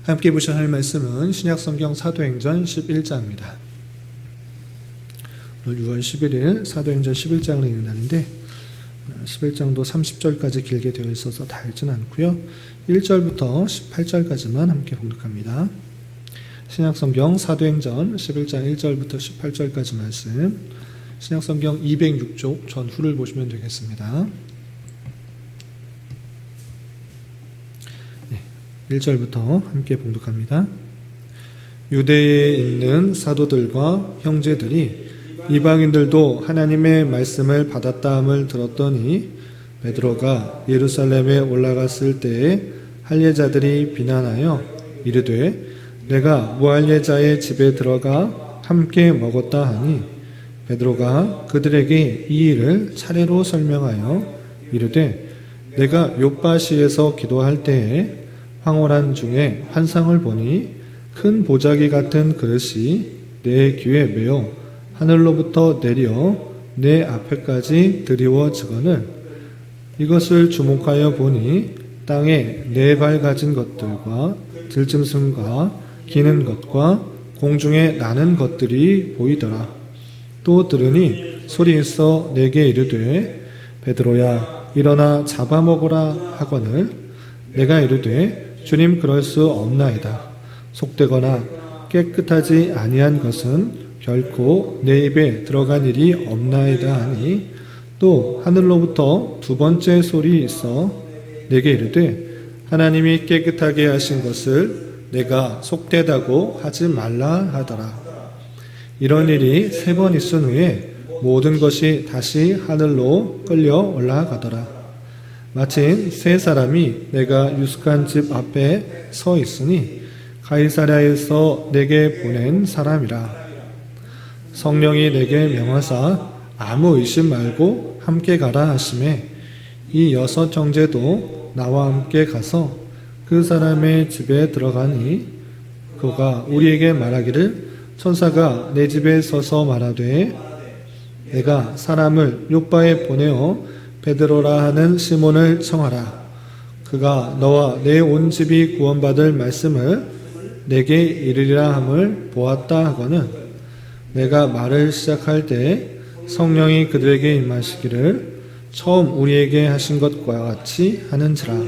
함께 보실 할 말씀은 신약성경 사도행전 11장입니다. 오늘 6월 11일 사도행전 11장을 읽는 날인데 11장도 30절까지 길게 되어 있어서 다 읽지는 않고요. 1절부터 18절까지만 함께 봉독합니다. 신약성경 사도행전 11장 1절부터 18절까지 말씀, 신약성경 206쪽 전후를 보시면 되겠습니다. 1절부터 함께 봉독합니다. 유대에 있는 사도들과 형제들이 이방인들도 하나님의 말씀을 받았다함을 들었더니 베드로가 예루살렘에 올라갔을 때에 할례자들이 비난하여 이르되 내가 무할례자의 집에 들어가 함께 먹었다 하니 베드로가 그들에게 이 일을 차례로 설명하여 이르되 내가 욥바시에서 기도할 때에 황홀한 중에 환상을 보니 큰 보자기 같은 그릇이 내 귀에 매어 하늘로부터 내려 내 앞에까지 드리워지거늘 이것을 주목하여 보니 땅에 네 발 가진 것들과 들짐승과 기는 것과 공중에 나는 것들이 보이더라. 또 들으니 소리에서 내게 이르되 베드로야 일어나 잡아먹으라 하거늘 내가 이르되 주님 그럴 수 없나이다. 속되거나 깨끗하지 아니한 것은 결코 내 입에 들어간 일이 없나이다 하니 또 하늘로부터 두 번째 소리 있어 내게 이르되 하나님이 깨끗하게 하신 것을 내가 속되다고 하지 말라 하더라. 이런 일이 3번 있은 후에 모든 것이 다시 하늘로 끌려 올라가더라. 마침 3사람이 내가 유숙한 집 앞에 서 있으니 가이사랴에서 내게 보낸 사람이라. 성령이 내게 명하사 아무 의심 말고 함께 가라 하시매 이 6 형제도 나와 함께 가서 그 사람의 집에 들어가니 그가 우리에게 말하기를 천사가 내 집에 서서 말하되 내가 사람을 욥바에 보내어 베드로라 하는 시몬을 청하라. 그가 너와 내 온 집이 구원받을 말씀을 내게 이르리라 함을 보았다 하거늘 내가 말을 시작할 때 성령이 그들에게 임하시기를 처음 우리에게 하신 것과 같이 하는지라.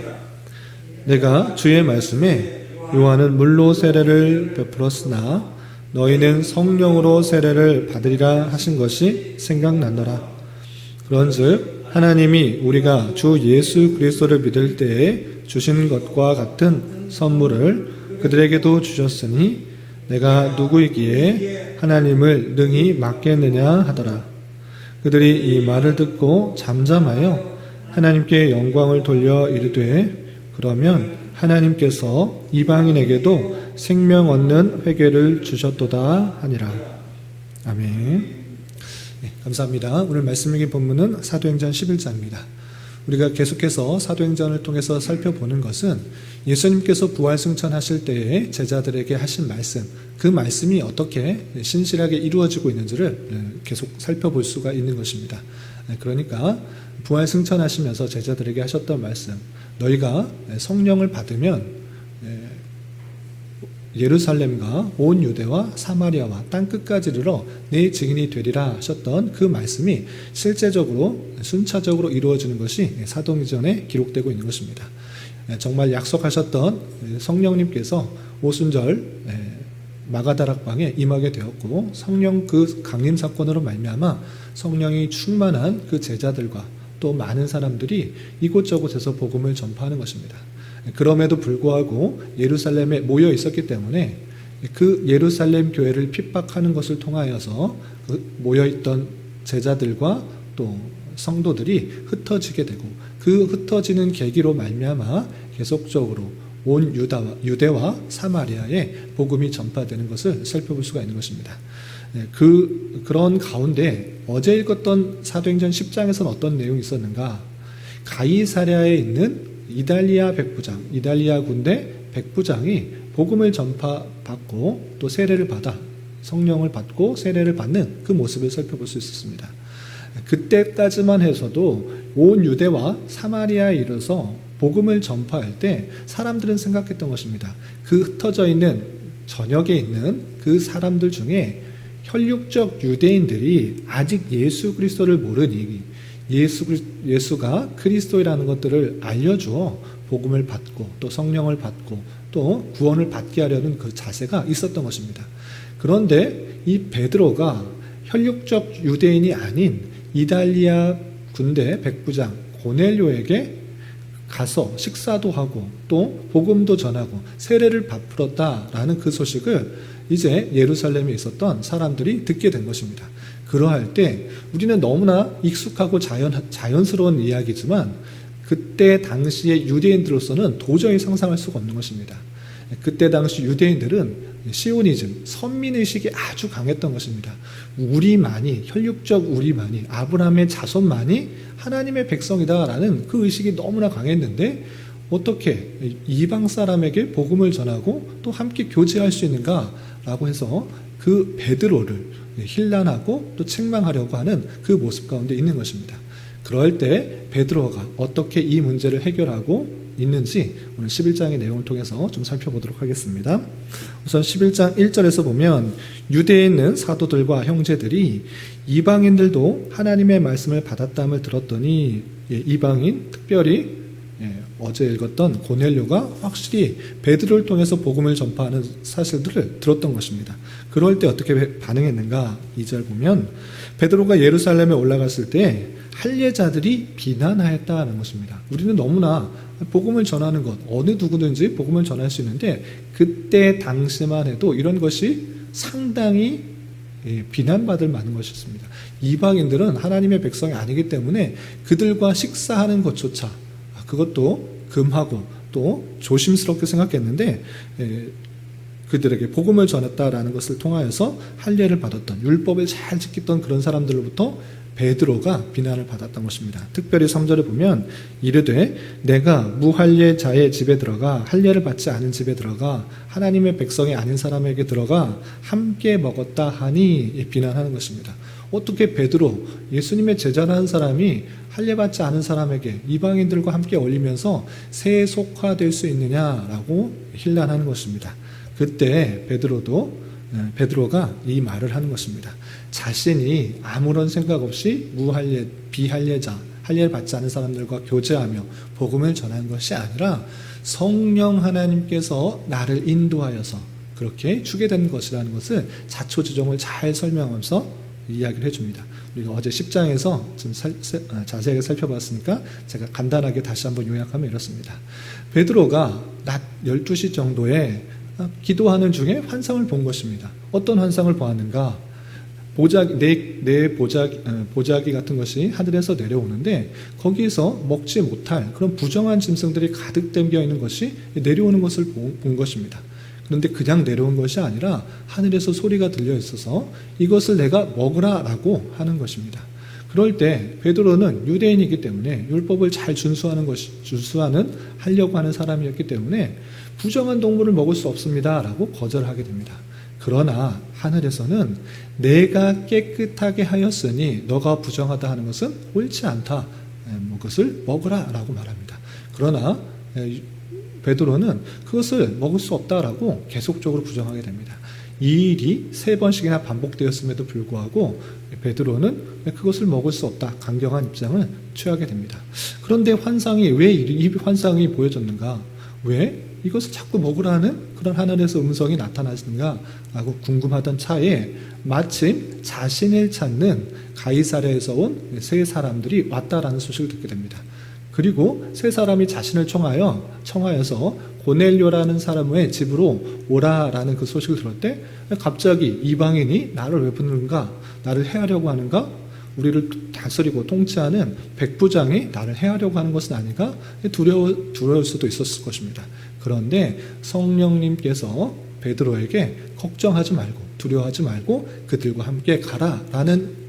내가 주의 말씀에 요한은 물로 세례를 베풀었으나 너희는 성령으로 세례를 받으리라 하신 것이 생각나더라. 그런즉 하나님이 우리가 주 예수 그리스도를 믿을 때에 주신 것과 같은 선물을 그들에게도 주셨으니 내가 누구이기에 하나님을 능히 막겠느냐 하더라. 그들이 이 말을 듣고 잠잠하여 하나님께 영광을 돌려 이르되 그러면 하나님께서 이방인에게도 생명 얻는 회개를 주셨도다 하니라. 아멘. 감사합니다. 오늘 말씀 읽은 본문은 사도행전 11장입니다. 우리가 계속해서 사도행전을 통해서 살펴보는 것은 예수님께서 부활승천하실 때에 제자들에게 하신 말씀, 그 말씀이 어떻게 신실하게 이루어지고 있는지를 계속 살펴볼 수가 있는 것입니다. 그러니까 부활승천하시면서 제자들에게 하셨던 말씀, 너희가 성령을 받으면 예루살렘과 온 유대와 사마리아와 땅끝까지 이르러 내 증인이 되리라 하셨던 그 말씀이 실제적으로 순차적으로 이루어지는 것이 사도행전에 기록되고 있는 것입니다. 정말 약속하셨던 성령님께서 오순절 마가다락방에 임하게 되었고 성령 그 강림 사건으로 말미암아 성령이 충만한 그 제자들과 또 많은 사람들이 이곳저곳에서 복음을 전파하는 것입니다. 그럼에도 불구하고 예루살렘에 모여 있었기 때문에 그 예루살렘 교회를 핍박하는 것을 통하여서 그 모여있던 제자들과 또 성도들이 흩어지게 되고 그 흩어지는 계기로 말미암아 계속적으로 온 유대와 사마리아에 복음이 전파되는 것을 살펴볼 수가 있는 것입니다. 그런 가운데 어제 읽었던 사도행전 10장에서는 어떤 내용이 있었는가? 가이사랴에 있는 이달리아 백부장, 이달리아 군대 백부장이 복음을 전파받고 또 세례를 받아 성령을 받고 세례를 받는 그 모습을 살펴볼 수 있었습니다. 그때까지만 해서도 온 유대와 사마리아에 이르러서 복음을 전파할 때 사람들은 생각했던 것입니다. 그 흩어져 있는 전역에 있는 그 사람들 중에 혈육적 유대인들이 아직 예수 그리스도를 모르니 예수가 그리스도이라는 것들을 알려주어 복음을 받고 또 성령을 받고 또 구원을 받게 하려는 그 자세가 있었던 것입니다. 그런데 이 베드로가 혈육적 유대인이 아닌 이달리아 군대 백부장 고넬료에게 가서 식사도 하고 또 복음도 전하고 세례를 베풀었다라는 그 소식을 이제 예루살렘에 있었던 사람들이 듣게 된 것입니다. 그러할 때 우리는 너무나 익숙하고 자연스러운 이야기지만 그때 당시의 유대인들로서는 도저히 상상할 수가 없는 것입니다. 그때 당시 유대인들은 시오니즘, 선민의식이 아주 강했던 것입니다. 우리만이, 혈육적 우리만이, 아브라함의 자손만이 하나님의 백성이다라는 그 의식이 너무나 강했는데 어떻게 이방 사람에게 복음을 전하고 또 함께 교제할 수 있는가라고 해서 그 베드로를 힐난하고 또 책망하려고 하는 그 모습 가운데 있는 것입니다. 그럴 때 베드로가 어떻게 이 문제를 해결하고 있는지 오늘 11장의 내용을 통해서 좀 살펴보도록 하겠습니다. 우선 11장 1절에서 보면 유대에 있는 사도들과 형제들이 이방인들도 하나님의 말씀을 받았다함을 들었더니 이방인 특별히 어제 읽었던 고넬료가 확실히 베드로를 통해서 복음을 전파하는 사실들을 들었던 것입니다. 그럴 때 어떻게 반응했는가? 2절 보면 베드로가 예루살렘에 올라갔을 때 할례자들이 비난하였다는 것입니다. 우리는 너무나 복음을 전하는 것, 어느 누구든지 복음을 전할 수 있는데 그때 당시만 해도 이런 것이 상당히 비난받을 만한 것이었습니다. 이방인들은 하나님의 백성이 아니기 때문에 그들과 식사하는 것조차 그것도 금하고 또 조심스럽게 생각했는데 그들에게 복음을 전했다라는 것을 통하여서 할례를 받았던 율법을 잘 지켰던 그런 사람들로부터 베드로가 비난을 받았던 것입니다. 특별히 3절에 보면 이르되 내가 무할례자의 집에 들어가 할례를 받지 않은 집에 들어가 하나님의 백성이 아닌 사람에게 들어가 함께 먹었다 하니 비난하는 것입니다. 어떻게 베드로 예수님의 제자라는 사람이 할례 받지 않은 사람에게 이방인들과 함께 어울리면서 세속화될 수 있느냐라고 힐난하는 것입니다. 그때 베드로가 이 말을 하는 것입니다. 자신이 아무런 생각 없이 비할례자, 할례를 받지 않은 사람들과 교제하며 복음을 전한 것이 아니라 성령 하나님께서 나를 인도하여서 그렇게 주게 된 것이라는 것을 자초지종을 잘 설명하면서 이야기를 해줍니다. 우리가 어제 10장에서 좀 자세하게 살펴봤으니까 제가 간단하게 다시 한번 요약하면 이렇습니다. 베드로가 낮 12시 정도에 기도하는 중에 환상을 본 것입니다. 어떤 환상을 보았는가? 보자기 같은 것이 하늘에서 내려오는데 거기에서 먹지 못할 그런 부정한 짐승들이 가득 담겨 있는 것이 내려오는 것을 본 것입니다. 그런데 그냥 내려온 것이 아니라 하늘에서 소리가 들려 있어서 이것을 내가 먹으라라고 하는 것입니다. 그럴 때 베드로는 유대인이기 때문에 율법을 잘 하려고 하는 사람이었기 때문에 부정한 동물을 먹을 수 없습니다라고 거절하게 됩니다. 그러나 하늘에서는 내가 깨끗하게 하였으니 너가 부정하다 하는 것은 옳지 않다. 그것을 먹으라라고 말합니다. 그러나 베드로는 그것을 먹을 수 없다라고 계속적으로 부정하게 됩니다. 이 일이 3번씩이나 반복되었음에도 불구하고 베드로는 그것을 먹을 수 없다 강경한 입장을 취하게 됩니다. 그런데 왜 이 환상이 보여졌는가? 왜 이것을 자꾸 먹으라는 그런 하늘에서 음성이 나타나시는가? 라고 궁금하던 차에 마침 자신을 찾는 가이사랴에서 온 3사람들이 왔다라는 소식을 듣게 됩니다. 그리고 3사람이 자신을 청하여서 고넬료라는 사람의 집으로 오라라는 그 소식을 들을 때 갑자기 이방인이 나를 왜 부르는가? 나를 해하려고 하는가? 우리를 다스리고 통치하는 백부장이 나를 해하려고 하는 것은 아닌가? 두려울 수도 있었을 것입니다. 그런데 성령님께서 베드로에게 걱정하지 말고 두려워하지 말고 그들과 함께 가라라는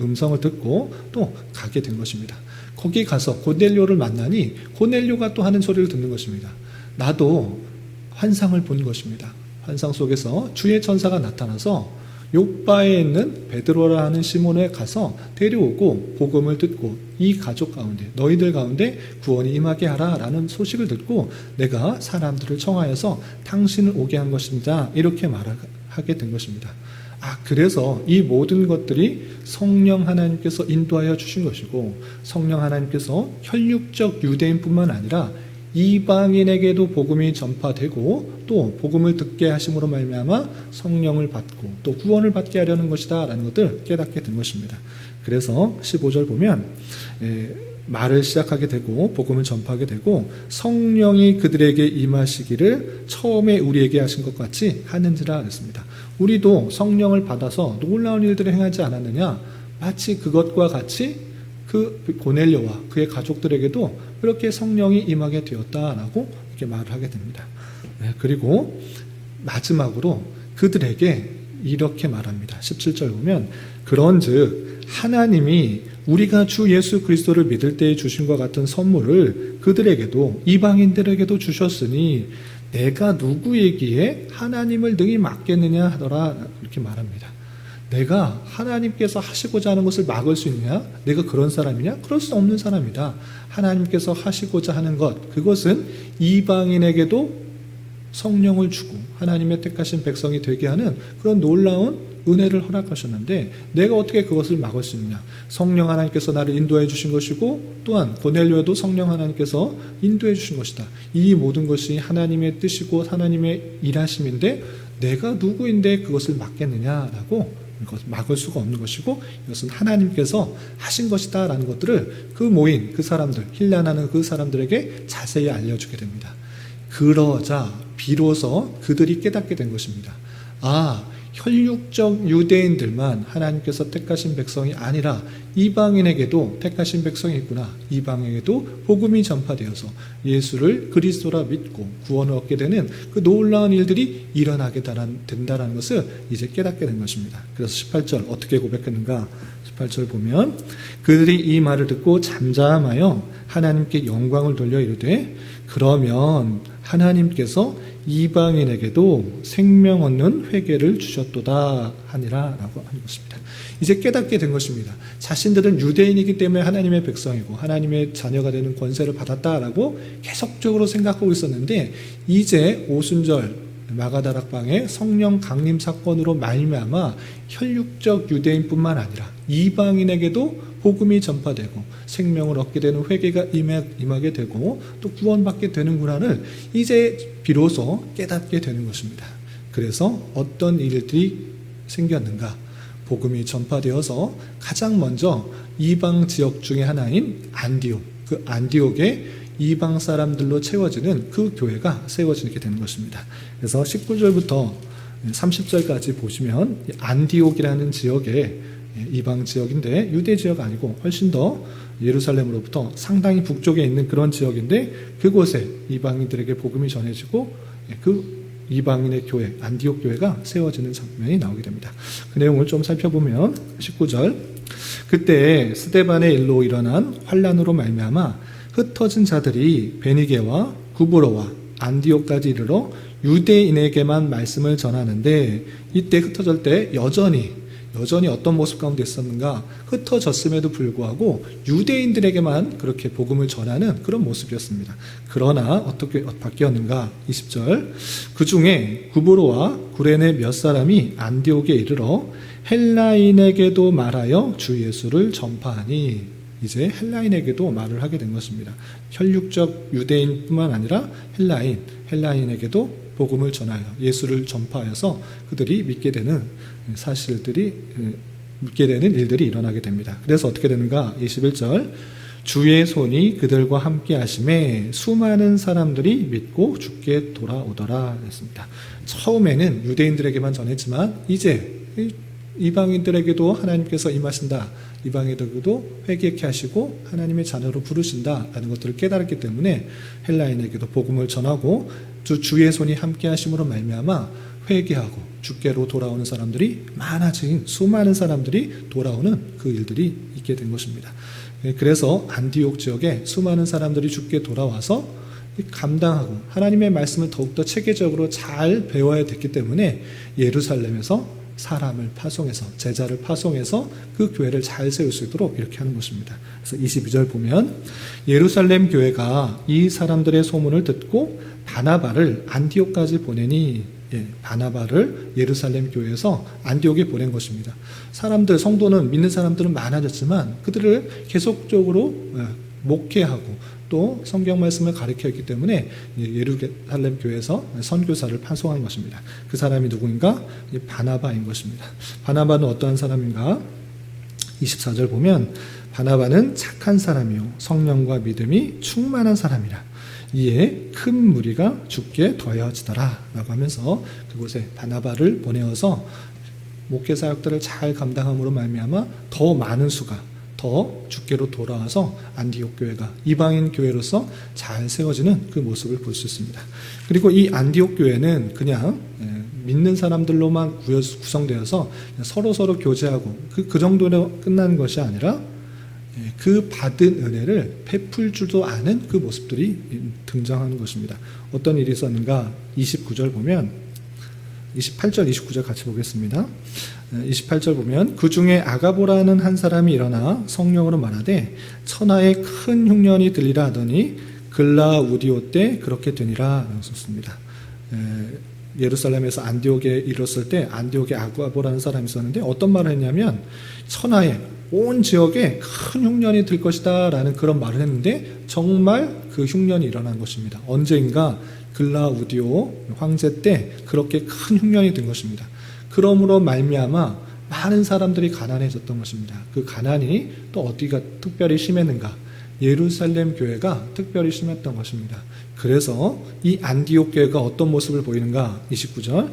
음성을 듣고 또 가게 된 것입니다. 거기 가서 고넬료를 만나니 고넬료가 또 하는 소리를 듣는 것입니다. 나도 환상을 본 것입니다. 환상 속에서 주의 천사가 나타나서 욥바에 있는 베드로라 하는 시몬에 가서 데려오고 복음을 듣고 이 가족 가운데 너희들 가운데 구원이 임하게 하라 라는 소식을 듣고 내가 사람들을 청하여서 당신을 오게 한 것입니다. 이렇게 말하게 된 것입니다. 그래서 이 모든 것들이 성령 하나님께서 인도하여 주신 것이고 성령 하나님께서 혈육적 유대인뿐만 아니라 이방인에게도 복음이 전파되고 또 복음을 듣게 하심으로 말미암아 성령을 받고 또 구원을 받게 하려는 것이다 라는 것을 깨닫게 된 것입니다. 그래서 15절 보면 말을 시작하게 되고 복음을 전파하게 되고 성령이 그들에게 임하시기를 처음에 우리에게 하신 것 같이 하는지라 했습니다. 우리도 성령을 받아서 놀라운 일들을 행하지 않았느냐? 마치 그것과 같이 그 고넬료와 그의 가족들에게도 그렇게 성령이 임하게 되었다라고 이렇게 말을 하게 됩니다. 그리고 마지막으로 그들에게 이렇게 말합니다. 17절 보면 그런즉 하나님이 우리가 주 예수 그리스도를 믿을 때에 주신 것 같은 선물을 그들에게도 이방인들에게도 주셨으니 내가 누구에게 하나님을 능히 막겠느냐 하더라 이렇게 말합니다. 내가 하나님께서 하시고자 하는 것을 막을 수 있느냐? 내가 그런 사람이냐? 그럴 수 없는 사람이다. 하나님께서 하시고자 하는 것, 그것은 이방인에게도 성령을 주고 하나님의 택하신 백성이 되게 하는 그런 놀라운 은혜를 허락하셨는데 내가 어떻게 그것을 막을 수 있느냐? 성령 하나님께서 나를 인도해 주신 것이고 또한 고넬료에도 성령 하나님께서 인도해 주신 것이다. 이 모든 것이 하나님의 뜻이고 하나님의 일하심인데 내가 누구인데 그것을 막겠느냐라고 이것을 막을 수가 없는 것이고 이것은 하나님께서 하신 것이다 라는 것들을 그 모인 그 사람들 힐난하는 그 사람들에게 자세히 알려주게 됩니다. 그러자 비로소 그들이 깨닫게 된 것입니다. 혈육적 유대인들만 하나님께서 택하신 백성이 아니라 이방인에게도 택하신 백성이 있구나. 이방인에게도 복음이 전파되어서 예수를 그리스도라 믿고 구원을 얻게 되는 그 놀라운 일들이 일어나게 된다는 것을 이제 깨닫게 된 것입니다. 그래서 18절 어떻게 고백했는가? 18절 보면 그들이 이 말을 듣고 잠잠하여 하나님께 영광을 돌려 이르되 그러면 하나님께서 이방인에게도 생명 얻는 회개를 주셨도다 하니라 라고 하는 것입니다. 이제 깨닫게 된 것입니다. 자신들은 유대인이기 때문에 하나님의 백성이고 하나님의 자녀가 되는 권세를 받았다라고 계속적으로 생각하고 있었는데 이제 오순절 마가다락방의 성령 강림 사건으로 말미암아 혈육적 유대인뿐만 아니라 이방인에게도 복음이 전파되고 생명을 얻게 되는 회개가 임하게 되고 또 구원받게 되는구나를 이제 비로소 깨닫게 되는 것입니다. 그래서 어떤 일들이 생겼는가? 복음이 전파되어서 가장 먼저 이방 지역 중에 하나인 안디옥, 그 안디옥에 이방 사람들로 채워지는 그 교회가 세워지게 되는 것입니다. 그래서 19절부터 30절까지 보시면 안디옥이라는 지역에 이방 지역인데 유대 지역 아니고 훨씬 더 예루살렘으로부터 상당히 북쪽에 있는 그런 지역인데 그곳에 이방인들에게 복음이 전해지고 그 이방인의 교회 안디옥 교회가 세워지는 장면이 나오게 됩니다. 그 내용을 좀 살펴보면 19절 그때 스데반의 일로 일어난 환란으로 말미암아 흩어진 자들이 베니게와 구브로와 안디옥까지 이르러 유대인에게만 말씀을 전하는데 이때 흩어질 때 여전히 어떤 모습 가운데 있었는가? 흩어졌음에도 불구하고 유대인들에게만 그렇게 복음을 전하는 그런 모습이었습니다. 그러나 어떻게 바뀌었는가? 20절 그 중에 구브로와 구레네 몇 사람이 안디옥에 이르러 헬라인에게도 말하여 주 예수를 전파하니 이제 헬라인에게도 말을 하게 된 것입니다. 혈육적 유대인뿐만 아니라 헬라인에게도 복음을 전하여 예수를 전파하여서 그들이 믿게 되는 일들이 일어나게 됩니다. 그래서 어떻게 되는가? 21절 주의 손이 그들과 함께 하심에 수많은 사람들이 믿고 주께 돌아오더라 했습니다. 처음에는 유대인들에게만 전했지만 이제 이방인들에게도 하나님께서 임하신다. 이방인들에게도 회개케 하시고 하나님의 자녀로 부르신다라는 것들을 깨달았기 때문에 헬라인에게도 복음을 전하고 주의 손이 함께 하심으로 말미암아 회개하고 주께로 돌아오는 사람들이 많아진 수많은 사람들이 돌아오는 그 일들이 있게 된 것입니다. 그래서 안디옥 지역에 수많은 사람들이 주께 돌아와서 감당하고 하나님의 말씀을 더욱더 체계적으로 잘 배워야 됐기 때문에 예루살렘에서 사람을 파송해서, 제자를 파송해서 그 교회를 잘 세울 수 있도록 이렇게 하는 것입니다. 그래서 22절 보면 예루살렘 교회가 이 사람들의 소문을 듣고 바나바를 안디옥까지 보내니, 바나바를 예루살렘 교회에서 안디옥에 보낸 것입니다. 사람들, 성도는, 믿는 사람들은 많아졌지만 그들을 계속적으로 목회하고 또 성경 말씀을 가르쳤기 때문에 예루살렘 교회에서 선교사를 파송한 것입니다. 그 사람이 누구인가? 바나바인 것입니다. 바나바는 어떠한 사람인가? 24절 보면 바나바는 착한 사람이요 성령과 믿음이 충만한 사람이라. 이에 큰 무리가 죽게 더해지더라 라고 하면서 그곳에 바나바를 보내어서 목회 사역들을 잘 감당함으로 말미암아 더 많은 수가 더 주께로 돌아와서 안디옥 교회가 이방인 교회로서 잘 세워지는 그 모습을 볼 수 있습니다. 그리고 이 안디옥 교회는 그냥 믿는 사람들로만 구성되어서 서로 교제하고 그 정도로 끝나는 것이 아니라 그 받은 은혜를 베풀 줄도 아는 그 모습들이 등장하는 것입니다. 어떤 일이 있었는가? 29절 보면 28절, 29절 같이 보겠습니다. 28절 보면 그 중에 아가보라는 한 사람이 일어나 성령으로 말하되 천하에 큰 흉년이 들리라 하더니 글라우디오 때 그렇게 되니라 라고 썼습니다. 예루살렘에서 안디옥에 이뤘을 때 안디옥에 아가보라는 사람이 있었는데 어떤 말을 했냐면 천하에 온 지역에 큰 흉년이 들 것이다 라는 그런 말을 했는데 정말 그 흉년이 일어난 것입니다. 언제인가 글라우디오 황제 때 그렇게 큰 흉년이 든 것입니다. 그러므로 말미암아 많은 사람들이 가난해졌던 것입니다. 그 가난이 또 어디가 특별히 심했는가? 예루살렘 교회가 특별히 심했던 것입니다. 그래서 이 안디옥 교회가 어떤 모습을 보이는가? 29절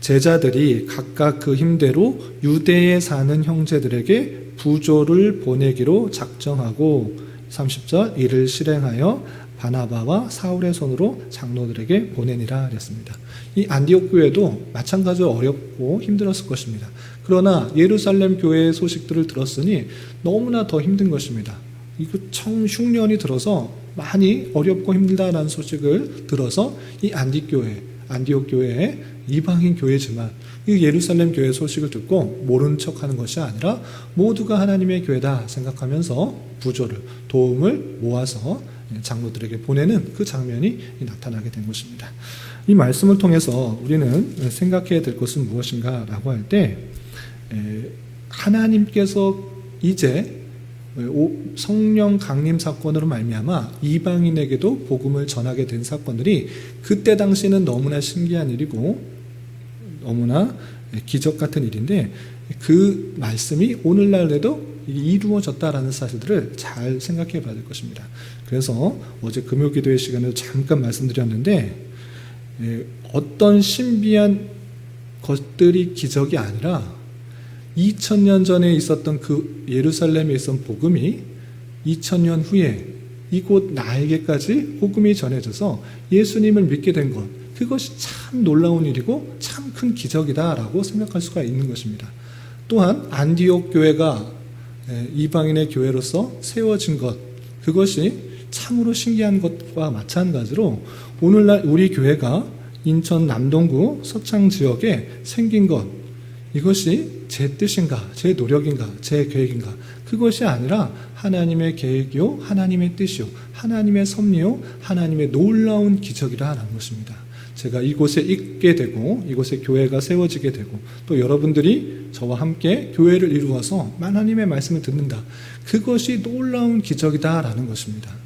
제자들이 각각 그 힘대로 유대에 사는 형제들에게 부조를 보내기로 작정하고 30절 이를 실행하여 바나바와 사울의 손으로 장로들에게 보내니라 그랬습니다. 이 안디옥 교회도 마찬가지로 어렵고 힘들었을 것입니다. 그러나 예루살렘 교회의 소식들을 들었으니 너무나 더 힘든 것입니다. 이거 청 흉년이 들어서 많이 어렵고 힘들다라는 소식을 들어서 이 안디옥 교회의 이방인 교회지만 이 예루살렘 교회 소식을 듣고 모른 척하는 것이 아니라 모두가 하나님의 교회다 생각하면서 부조를, 도움을 모아서 장로들에게 보내는 그 장면이 나타나게 된 것입니다. 이 말씀을 통해서 우리는 생각해야 될 것은 무엇인가 라고 할 때 하나님께서 이제 성령 강림 사건으로 말미암아 이방인에게도 복음을 전하게 된 사건들이 그때 당시에는 너무나 신기한 일이고 너무나 기적 같은 일인데 그 말씀이 오늘날에도 이루어졌다라는 사실들을 잘 생각해 봐야 될 것입니다. 그래서 어제 금요기도의 시간에도 잠깐 말씀드렸는데 어떤 신비한 것들이 기적이 아니라 2000년 전에 있었던 그 예루살렘에 있었던 복음이 2000년 후에 이곳 나에게까지 복음이 전해져서 예수님을 믿게 된 것, 그것이 참 놀라운 일이고 참 큰 기적이다라고 생각할 수가 있는 것입니다. 또한 안디옥 교회가 이방인의 교회로서 세워진 것, 그것이 참으로 신기한 것과 마찬가지로 오늘날 우리 교회가 인천 남동구 서창 지역에 생긴 것, 이것이 제 뜻인가, 제 노력인가, 제 계획인가, 그것이 아니라 하나님의 계획이요, 하나님의 뜻이요, 하나님의 섭리요, 하나님의 놀라운 기적이라는 것입니다. 제가 이곳에 있게 되고 이곳에 교회가 세워지게 되고 또 여러분들이 저와 함께 교회를 이루어서 하나님의 말씀을 듣는다, 그것이 놀라운 기적이다라는 것입니다.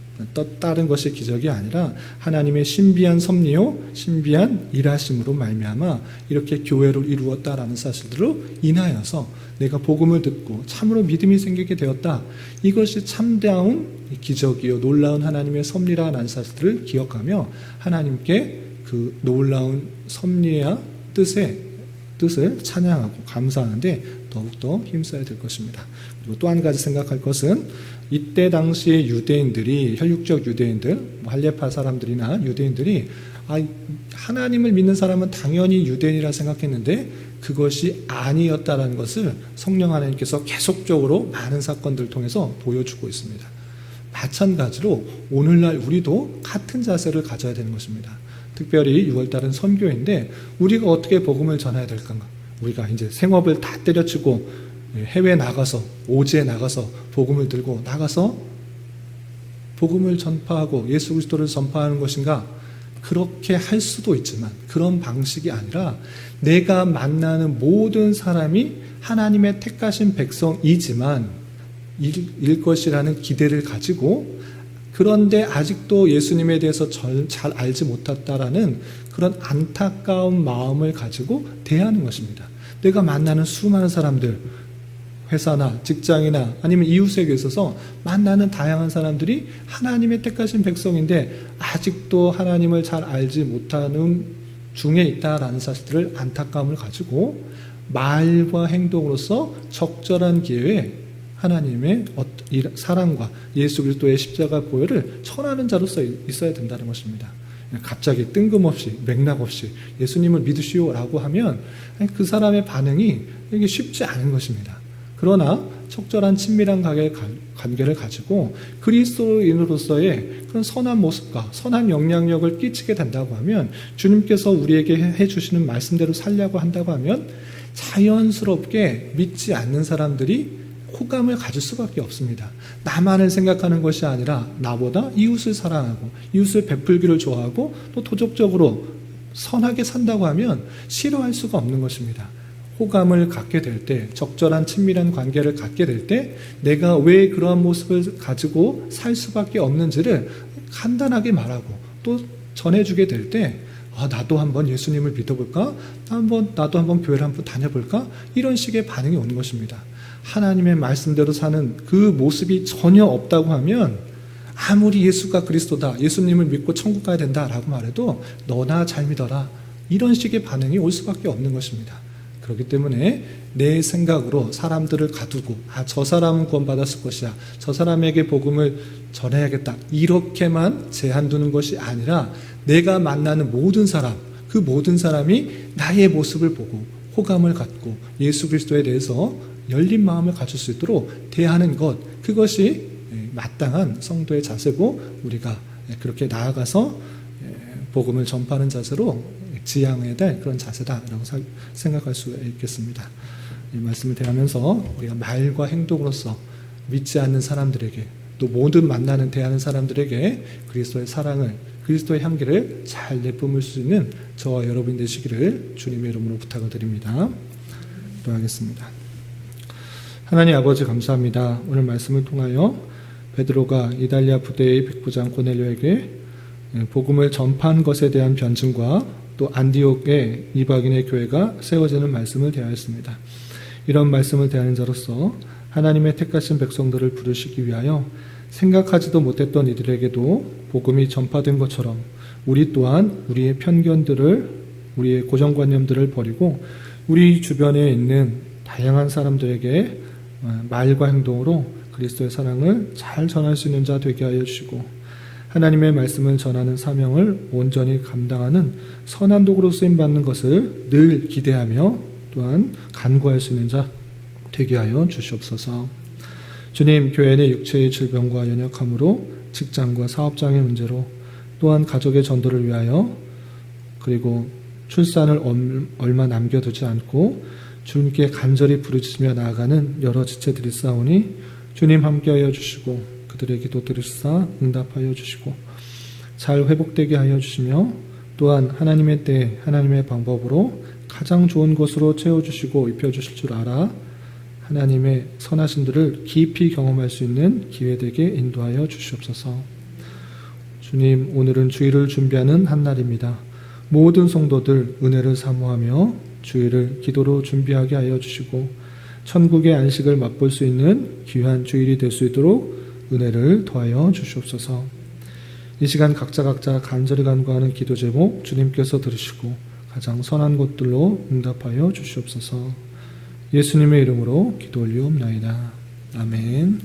다른 것이 기적이 아니라 하나님의 신비한 섭리요, 신비한 일하심으로 말미암아 이렇게 교회를 이루었다라는 사실들로 인하여서 내가 복음을 듣고 참으로 믿음이 생기게 되었다, 이것이 참다운 기적이요 놀라운 하나님의 섭리라는 사실들을 기억하며 하나님께 그 놀라운 섭리와 뜻을 찬양하고 감사하는데 더욱더 힘써야 될 것입니다. 그리고 또 한 가지 생각할 것은 이때 당시의 유대인들이, 혈육적 유대인들, 할레파 사람들이나 유대인들이 하나님을 믿는 사람은 당연히 유대인이라 생각했는데 그것이 아니었다라는 것을 성령 하나님께서 계속적으로 많은 사건들을 통해서 보여주고 있습니다. 마찬가지로 오늘날 우리도 같은 자세를 가져야 되는 것입니다. 특별히 6월달은 선교인데 우리가 어떻게 복음을 전해야 될까? 우리가 이제 생업을 다 때려치고 해외에 나가서, 오지에 나가서 복음을 들고 나가서 복음을 전파하고 예수 그리스도를 전파하는 것인가? 그렇게 할 수도 있지만 그런 방식이 아니라 내가 만나는 모든 사람이 하나님의 택하신 백성이지만 일 것이라는 기대를 가지고, 그런데 아직도 예수님에 대해서 잘 알지 못했다라는 그런 안타까운 마음을 가지고 대하는 것입니다. 내가 만나는 수많은 사람들, 회사나 직장이나 아니면 이웃에게 있어서 만나는 다양한 사람들이 하나님의 택하신 백성인데 아직도 하나님을 잘 알지 못하는 중에 있다라는 사실들을 안타까움을 가지고 말과 행동으로서 적절한 기회에 하나님의 사랑과 예수 그리스도의 십자가 보혈을 전하는 자로서 있어야 된다는 것입니다. 갑자기 뜬금없이 맥락 없이 예수님을 믿으시오라고 하면 그 사람의 반응이 이게 쉽지 않은 것입니다. 그러나 적절한 친밀한 관계를 가지고 그리스도인으로서의 그런 선한 모습과 선한 영향력을 끼치게 된다고 하면, 주님께서 우리에게 해주시는 말씀대로 살려고 한다고 하면 자연스럽게 믿지 않는 사람들이 호감을 가질 수밖에 없습니다. 나만을 생각하는 것이 아니라 나보다 이웃을 사랑하고 이웃을 베풀기를 좋아하고 또 도덕적으로 선하게 산다고 하면 싫어할 수가 없는 것입니다. 호감을 갖게 될 때, 적절한 친밀한 관계를 갖게 될 때 내가 왜 그러한 모습을 가지고 살 수밖에 없는지를 간단하게 말하고 또 전해주게 될 때, 나도 한번 예수님을 믿어볼까? 나도 한번 교회를 한번 다녀볼까? 이런 식의 반응이 오는 것입니다. 하나님의 말씀대로 사는 그 모습이 전혀 없다고 하면 아무리 예수가 그리스도다, 예수님을 믿고 천국 가야 된다라고 말해도 너나 잘 믿어라, 이런 식의 반응이 올 수밖에 없는 것입니다. 그렇기 때문에 내 생각으로 사람들을 가두고 저 사람은 구원받았을 것이야, 저 사람에게 복음을 전해야겠다, 이렇게만 제한 두는 것이 아니라 내가 만나는 모든 사람, 그 모든 사람이 나의 모습을 보고 호감을 갖고 예수 그리스도에 대해서 열린 마음을 가질 수 있도록 대하는 것, 그것이 마땅한 성도의 자세고 우리가 그렇게 나아가서 복음을 전파하는 자세로 지향해야 될 그런 자세다라고 생각할 수 있겠습니다. 이 말씀을 대하면서 우리가 말과 행동으로서 믿지 않는 사람들에게, 또 모든 만나는 대하는 사람들에게 그리스도의 사랑을, 그리스도의 향기를 잘 내뿜을 수 있는 저와 여러분이 되시기를 주님의 이름으로 부탁을 드립니다. 기도하겠습니다. 하나님 아버지, 감사합니다. 오늘 말씀을 통하여 베드로가 이달리아 부대의 백부장 고넬료에게 복음을 전파한 것에 대한 변증과 또 안디옥의 이방인의 교회가 세워지는 말씀을 대하였습니다. 이런 말씀을 대하는 자로서 하나님의 택하신 백성들을 부르시기 위하여 생각하지도 못했던 이들에게도 복음이 전파된 것처럼 우리 또한 우리의 편견들을, 우리의 고정관념들을 버리고 우리 주변에 있는 다양한 사람들에게 말과 행동으로 그리스도의 사랑을 잘 전할 수 있는 자 되게 하여 주시고, 하나님의 말씀을 전하는 사명을 온전히 감당하는 선한 도구로 쓰임받는 것을 늘 기대하며 또한 간구할 수 있는 자 되게 하여 주시옵소서. 주님, 교회 내 육체의 질병과 연약함으로, 직장과 사업장의 문제로, 또한 가족의 전도를 위하여, 그리고 출산을 얼마 남겨두지 않고 주님께 간절히 부르짖으며 나아가는 여러 지체들이 싸우니 주님 함께하여 주시고 그들의 기도 들으시사 응답하여 주시고 잘 회복되게 하여 주시며, 또한 하나님의 때 하나님의 방법으로 가장 좋은 것으로 채워주시고 입혀주실 줄 알아 하나님의 선하심들을 깊이 경험할 수 있는 기회되게 인도하여 주시옵소서. 주님, 오늘은 주일을 준비하는 한 날입니다. 모든 성도들 은혜를 사모하며 주일을 기도로 준비하게 하여 주시고 천국의 안식을 맛볼 수 있는 귀한 주일이 될 수 있도록 은혜를 더하여 주시옵소서. 이 시간 각자 간절히 간구하는 기도 제목 주님께서 들으시고 가장 선한 것들로 응답하여 주시옵소서. 예수님의 이름으로 기도 올리옵나이다. 아멘.